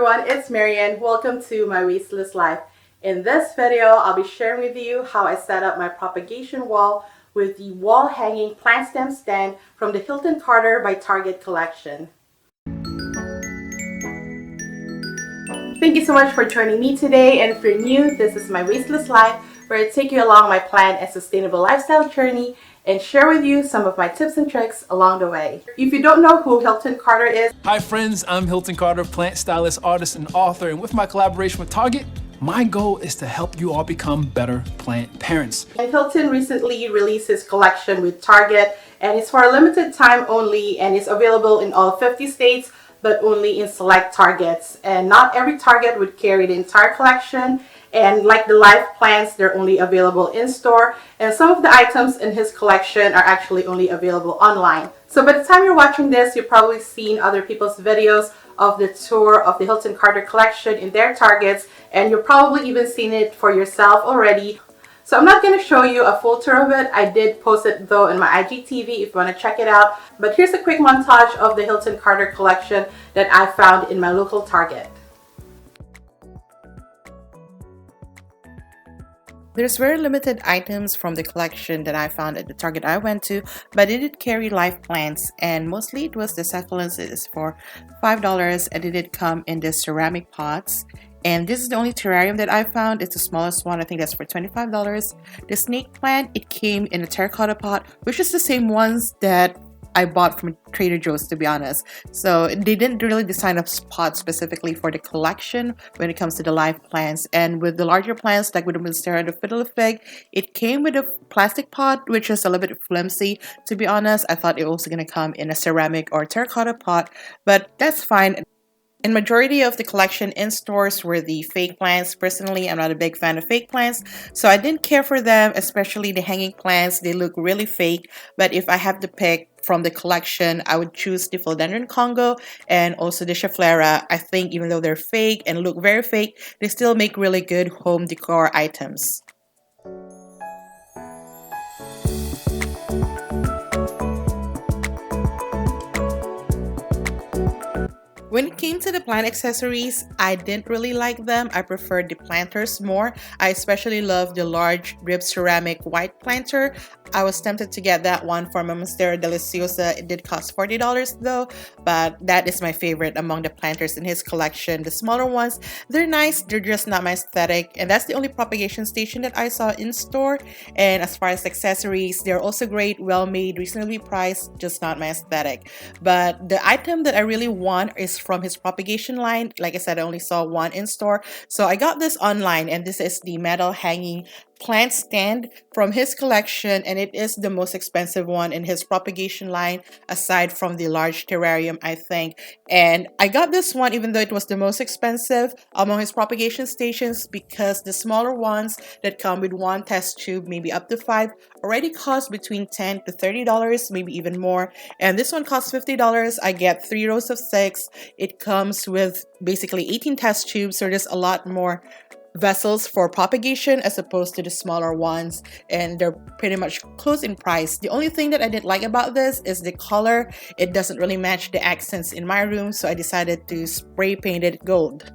everyone, it's Marianne. Welcome to my Wasteless Life. In this video, I'll be sharing with you how I set up my propagation wall with the wall hanging plant stem stand from the Hilton Carter by Target collection. Thank you so much for joining me today, and if you're new, this is my Wasteless Life, where I take you along my plant and sustainable lifestyle journey and share with you some of my tips and tricks along the way. If you don't know who Hilton Carter is, hi friends, I'm Hilton Carter, plant stylist, artist, and author, and with my collaboration with Target, my goal is to help you all become better plant parents. and Hilton recently released his collection with Target, and it's for a limited time only, and it's available in all 50 states, but only in select Targets. And not every Target would carry the entire collection. And like the live plants, they're only available in store. And some of the items in his collection are actually only available online. So by the time you're watching this, you've probably seen other people's videos of the tour of the Hilton Carter collection in their Targets. And you've probably even seen it for yourself already. So I'm not going to show you a full tour of it. I did post it though in my IGTV if you want to check it out. But here's a quick montage of the Hilton Carter collection that I found in my local Target. There's very limited items from the collection that I found at the Target I went to, but it did carry live plants, and mostly it was the succulents. It is for $5, and it did come in the ceramic pots. And this is the only terrarium that I found. It's the smallest one. I think that's for $25. The snake plant, it came in a terracotta pot, which is the same ones that I bought from Trader Joe's, to be honest. So they didn't really design a pot specifically for the collection when it comes to the live plants. And with the larger plants, like with the monstera and the fiddle fig, it came with a plastic pot, which is a little bit flimsy. To be honest, I thought it was going to come in a ceramic or terracotta pot, but that's fine. And majority of the collection in stores were the fake plants. Personally, I'm not a big fan of fake plants, so I didn't care for them, especially the hanging plants. They look really fake, but if I have to pick from the collection, I would choose the Philodendron Congo and also the Schefflera. I think even though they're fake and look very fake, they still make really good home decor items. When it came to the plant accessories, I didn't really like them. I preferred the planters more. I especially love the large ribbed ceramic white planter. I was tempted to get that one for my Monstera Deliciosa. It did cost $40 though, but that is my favorite among the planters in his collection. The smaller ones, they're nice, they're just not my aesthetic, and that's the only propagation station that I saw in store. And as far as accessories, they're also great, well made, reasonably priced, just not my aesthetic. But the item that I really want is from his propagation line. Like I said, I only saw one in store, so I got this online, and this is the metal hanging plant stand from his collection, and it is the most expensive one in his propagation line aside from the large terrarium, I think. And I got this one even though it was the most expensive among his propagation stations, because the smaller ones that come with one test tube, maybe up to 5, already cost between $10 to $30, maybe even more. And this one costs $50. I get 3 rows of 6. It comes with basically 18 test tubes, so there's a lot more vessels for propagation as opposed to the smaller ones, and they're pretty much close in price. The only thing that I didn't like about this is the color. It doesn't really match the accents in my room, so I decided to spray paint it gold.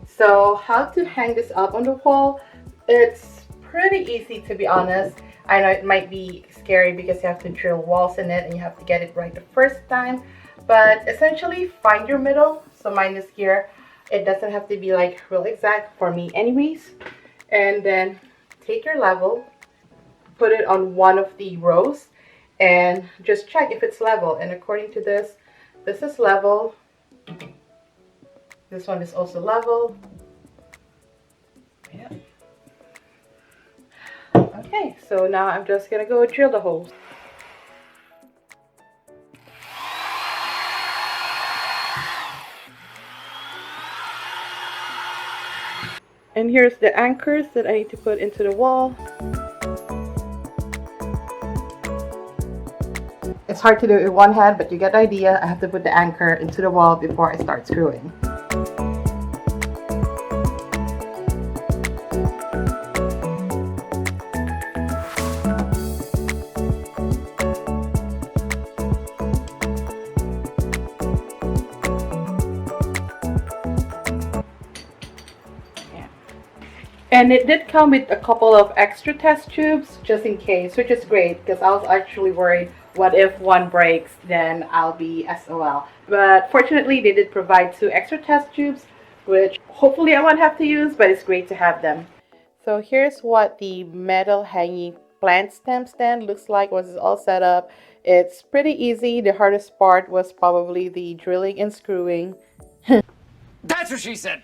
So how to hang this up on the wall? It's pretty easy, to be honest. I know it might be scary because you have to drill walls in it and you have to get it right the first time, but essentially find your middle. So mine is here. It doesn't have to be like real exact for me anyways. And then take your level, put it on one of the rows, and just check if it's level. And according to this, this is level. This one is also level. Yeah. Okay, so now I'm just gonna go drill the holes. And here's the anchors that I need to put into the wall. It's hard to do it with one hand, but you get the idea. I have to put the anchor into the wall before I start screwing. And it did come with a couple of extra test tubes just in case, which is great because I was actually worried what if one breaks, then I'll be SOL. But fortunately, they did provide 2 extra test tubes, which hopefully I won't have to use, but it's great to have them. So here's what the metal hanging plant stem stand looks like once it's all set up. It's pretty easy. The hardest part was probably the drilling and screwing. That's what she said.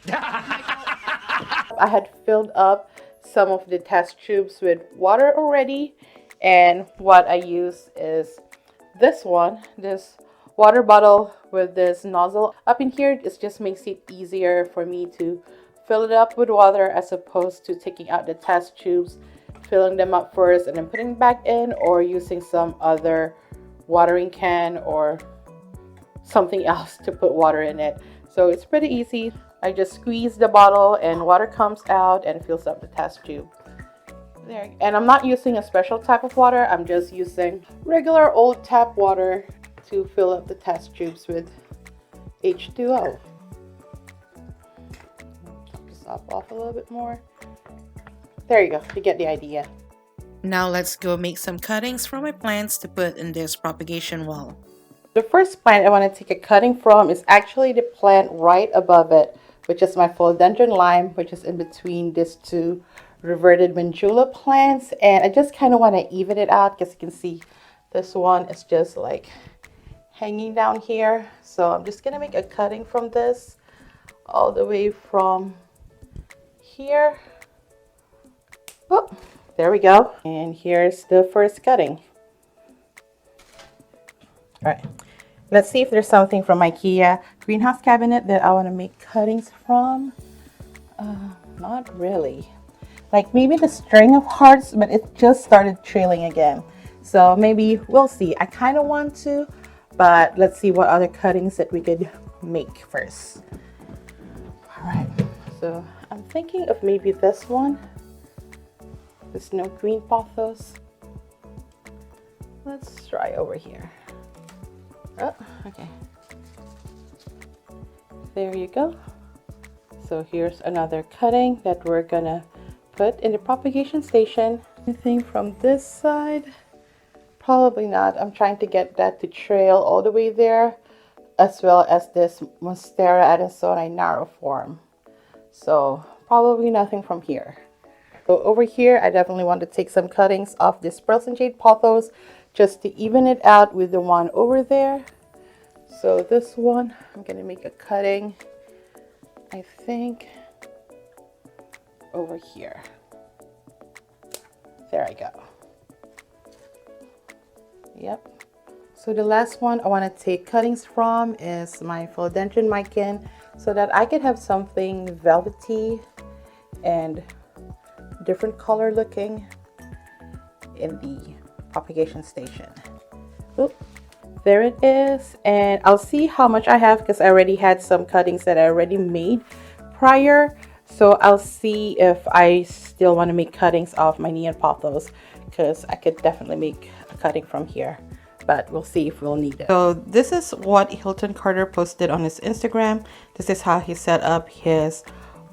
I had filled up some of the test tubes with water already, and what I use is this one, this water bottle with this nozzle up in here. It just makes it easier for me to fill it up with water as opposed to taking out the test tubes, filling them up first and then putting it back in, or using some other watering can or something else to put water in it. So it's pretty easy. I just squeeze the bottle and water comes out and fills up the test tube. There. And I'm not using a special type of water. I'm just using regular old tap water to fill up the test tubes with H2O. Just top off a little bit more. There you go. You get the idea. Now let's go make some cuttings from my plants to put in this propagation wall. The first plant I want to take a cutting from is actually the plant right above it, which is my Philodendron Lime, which is in between these 2 reverted Mandula plants. And I just kind of want to even it out because you can see this one is just like hanging down here. So I'm just going to make a cutting from this all the way from here. Oh, there we go. And here's the first cutting. All right. Let's see if there's something from IKEA greenhouse cabinet that I want to make cuttings from. Not really. Like maybe the string of hearts, but it just started trailing again. So maybe we'll see. I kind of want to, but let's see what other cuttings that we could make first. All right. So I'm thinking of maybe this one. There's no green POTHOS. Let's try over here. Oh, okay. There you go. So here's another cutting that we're gonna put in the propagation station. Anything from this side? Probably not. I'm trying to get that to trail all the way there, as well as this Monstera adansonii narrow form. So probably nothing from here. So over here, I definitely want to take some cuttings off this Pearls and Jade POTHOS just to even it out with the one over there. So this one, I'm going to make a cutting, I think, over here. There I go. Yep. So the last one I want to take cuttings from is my Philodendron Mikan, so that I could have something velvety and different color looking in the propagation station. Oop, there it is. And I'll see how much I have because I already had some cuttings that I already made prior. So I'll see if I still want to make cuttings of my neon POTHOS, because I could definitely make a cutting from here, but we'll see if we'll need it. So this is what Hilton Carter posted on his Instagram. This is how he set up his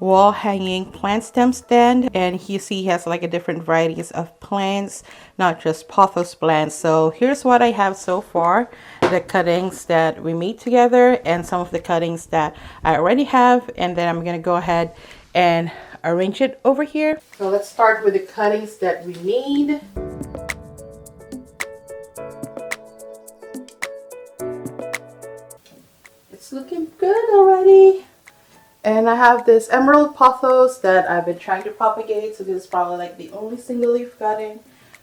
wall hanging plant stem stand, and you see he has like a different varieties of plants, not just POTHOS plants. So here's what I have so far, the cuttings that we made together and some of the cuttings that I already have, and then I'm gonna go ahead and arrange it over here. So let's start with the cuttings that we made. It's looking good already. And I have this emerald POTHOS that I've been trying to propagate. So this is probably like the only single leaf cutting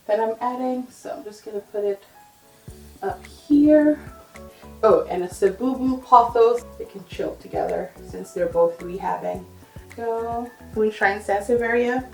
that I'm adding. So I'm just going to put it up here. Oh, and a Cebubu POTHOS. They can chill together since they're both rehabbing. Go. Moonshine Sansevieria.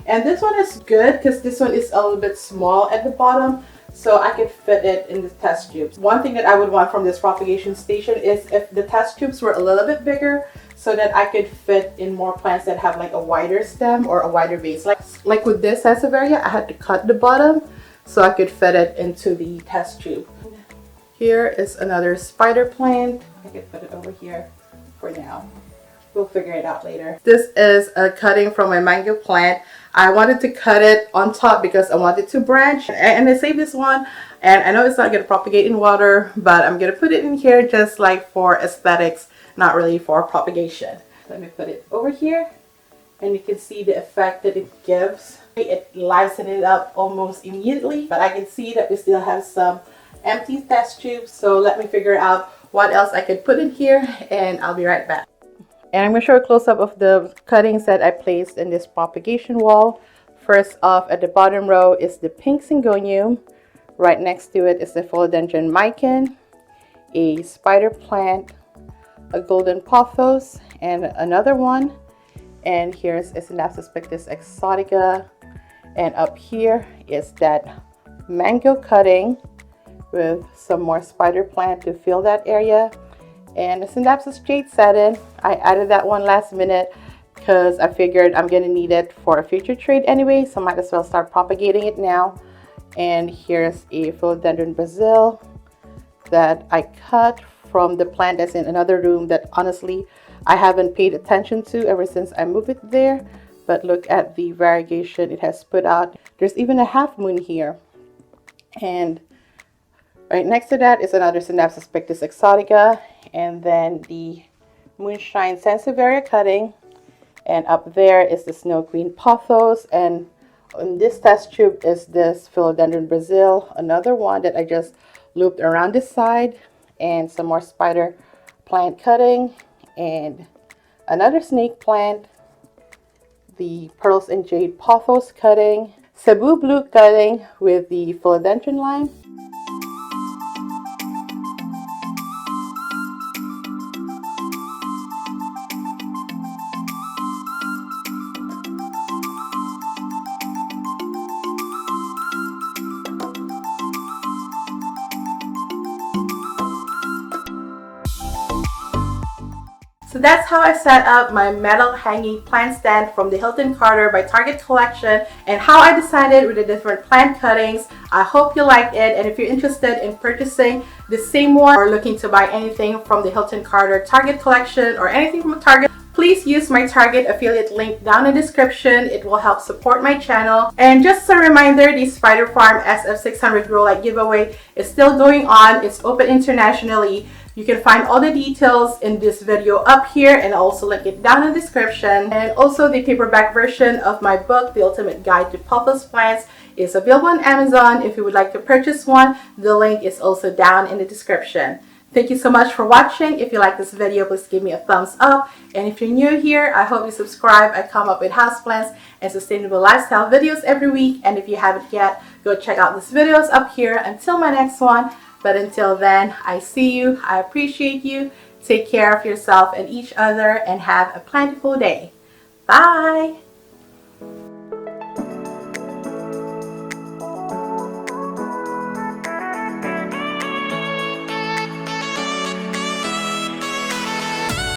And this one is good because this one is a little bit small at the bottom, so I could fit it in the test tubes. One thing that I would want from this propagation station is if the test tubes were a little bit bigger, so that I could fit in more plants that have like a wider stem or a wider base. Like with this Sansevieria, I had to cut the bottom so I could fit it into the test tube. Here is another spider plant. I could put it over here for now. We'll figure it out later. This is a cutting from my mango plant. I wanted to cut it on top because I wanted to branch, and I saved this one. And I know it's not going to propagate in water, but I'm going to put it in here just like for aesthetics, not really for propagation. Let me put it over here, and you can see the effect that it gives. It livens it up almost immediately, but I can see that we still have some empty test tubes. So let me figure out what else I could put in here, and I'll be right back. And I'm going to show a close-up of the cuttings that I placed in this propagation wall. First off, at the bottom row is the pink syngonium. Right next to it is the Philodendron Brazil, a spider plant, a golden pothos, and another one. And here's Synapsis pictus exotica. And up here is that mango cutting with some more spider plant to fill that area. And the Synapsis jade satin, I added that one last minute because I figured I'm going to need it for a future trade anyway, so might as well start propagating it now. And here's a Philodendron Brazil that I cut from the plant that's in another room that honestly I haven't paid attention to ever since I moved it there. But look at the variegation it has put out. There's even a half moon here. And right next to that is another Synapsis pictus exotica, and then the Moonshine Sansevieria cutting. And up there is the Snow Queen pothos, and in this test tube is this Philodendron Brazil, another one that I just looped around this side, and some more spider plant cutting, and another snake plant, the Pearls and Jade pothos cutting, Cebu blue cutting with the Philodendron Lime. So that's how I set up my metal hanging plant stand from the Hilton Carter by Target collection, and how I decided with the different plant cuttings. I hope you liked it, and if you're interested in purchasing the same one or looking to buy anything from the Hilton Carter Target collection or anything from Target, please use my Target affiliate link down in the description. It will help support my channel. And just a reminder, the Spider Farm SF600 Grow Light giveaway is still going on. It's open internationally. You can find all the details in this video up here, and I'll also link it down in the description. And also the paperback version of my book, The Ultimate Guide to POTHOS Plants, is available on Amazon. If you would like to purchase one, the link is also down in the description. Thank you so much for watching. If you like this video, please give me a thumbs up. And if you're new here, I hope you subscribe. I come up with houseplants and sustainable lifestyle videos every week. And if you haven't yet, go check out these videos up here. Until my next one. But until then, I see you. I appreciate you. Take care of yourself and each other, and have a plentiful day. Bye.